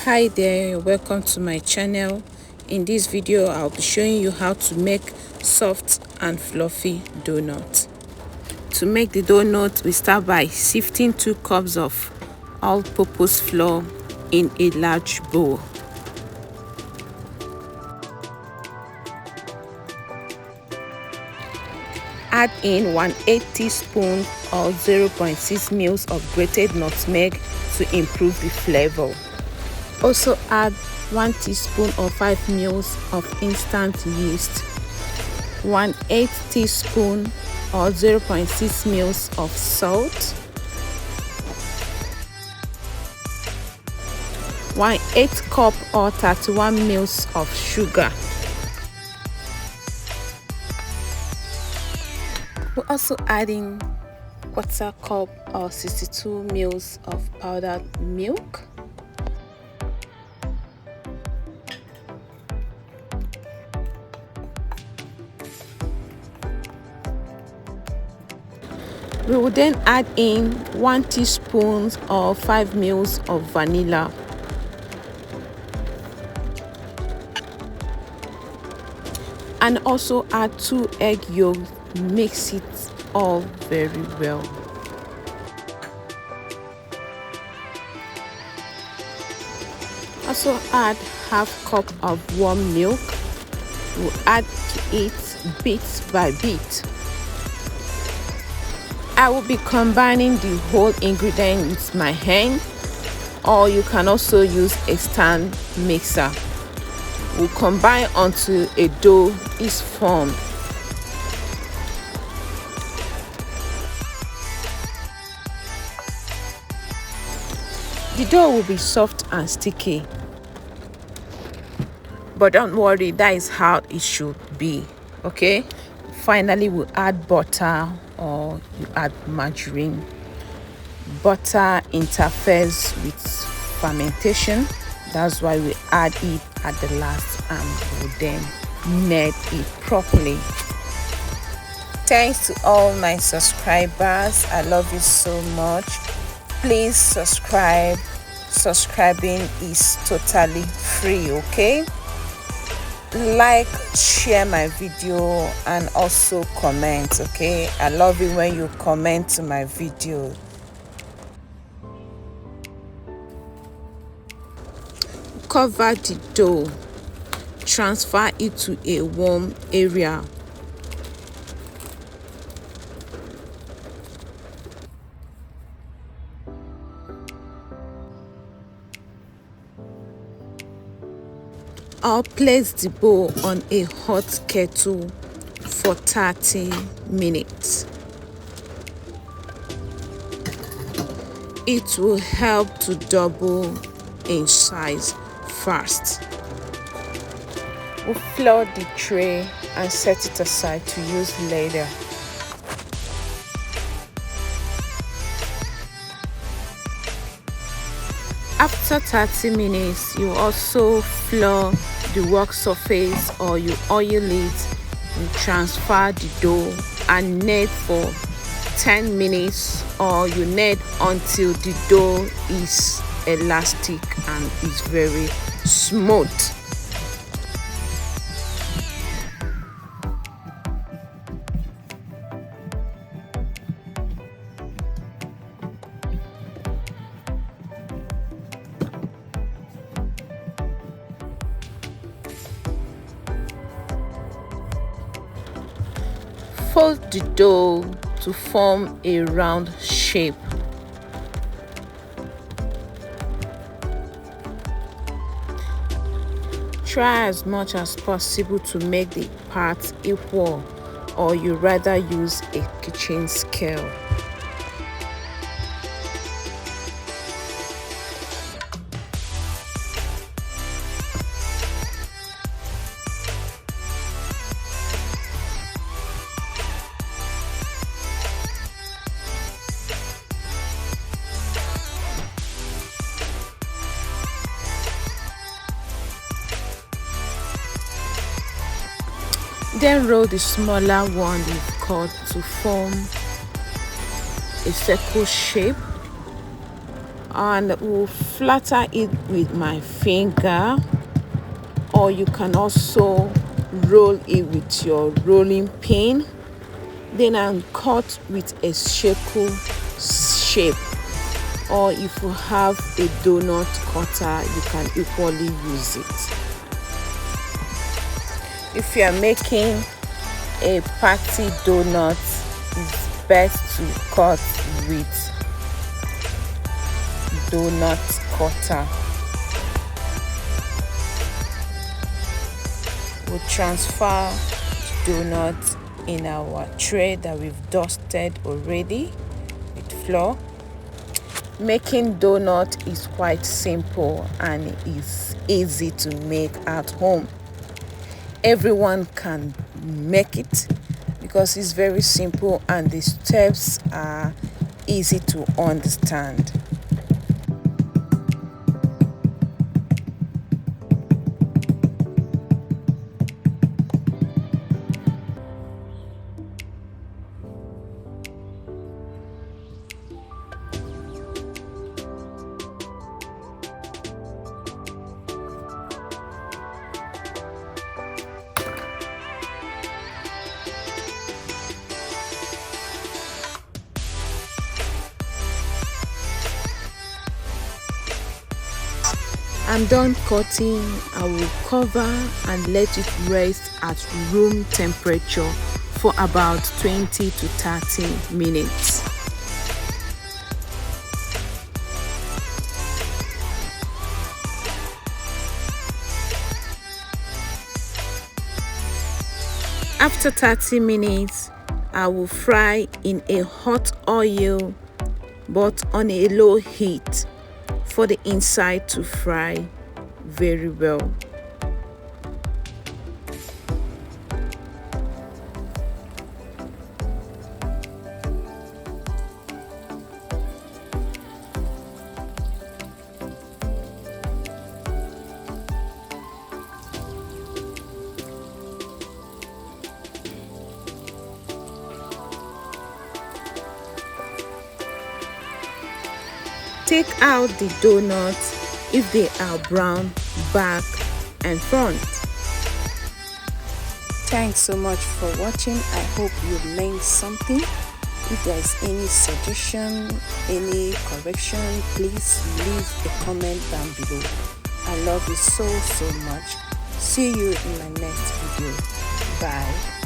Hi there, welcome to my channel. In this video I'll be showing you how to make soft and fluffy donut. To make the donut, we start by sifting 2 cups of all-purpose flour in a large bowl. Add in 1/8 teaspoon or 0.6 ml of grated nutmeg to improve the flavor. Also add 1 teaspoon or 5 ml of instant yeast, 1/8 teaspoon or 0.6 ml of salt, 1/8 cup or 31 ml of sugar. We're also adding 1/4 cup or 62 ml of powdered milk, we will then add in 1 teaspoon or 5 ml of vanilla. And also add 2 egg yolks. Mix it all very well. Also add half cup of warm milk. We'll add it bit by bit. I will be combining the whole ingredient with my hand, or you can also use a stand mixer. We'll combine until a dough is formed. The dough will be soft and sticky, but don't worry, that is how it should be. Okay, finally we'll add butter, or you add margarine. Butter interferes with fermentation, that's why we add it at the last, and we'll then knead it properly. Thanks to all my subscribers, I love you so much. Please subscribe. Subscribing is totally free, okay? Like, share my video, and also comment, okay? I love it when you comment to my video. Cover the dough. Transfer it to a warm area. I'll place the bowl on a hot kettle for 30 minutes. It will help to double in size fast. We'll flour the tray and set it aside to use later. After 30 minutes, you also flour the work surface, or you oil it. You transfer the dough and knead for 10 minutes, or you knead until the dough is elastic and is very smooth. Fold the dough to form a round shape. Try as much as possible to make the parts equal, or you rather use a kitchen scale. Then roll the smaller one you've cut to form a circle shape. and will flatten it with my finger, or you can also roll it with your rolling pin. Then I'll cut with a circle shape, or if you have a donut cutter, you can equally use it. If you are making a party donut, it's best to cut with donut cutter. We'll transfer donut in our tray that we've dusted already with flour. Making donut is quite simple and is easy to make at home. Everyone can make it because it's very simple and the steps are easy to understand. I'm done cutting. I will cover and let it rest at room temperature for about 20 to 30 minutes. After 30 minutes, I will fry in a hot oil but on a low heat for the inside to fry very well. Take out the donuts if they are brown back and front. Thanks so much for watching. I hope you learned something. If there is any suggestion, any correction, please leave a comment down below. I love you so much. See you in my next video. Bye.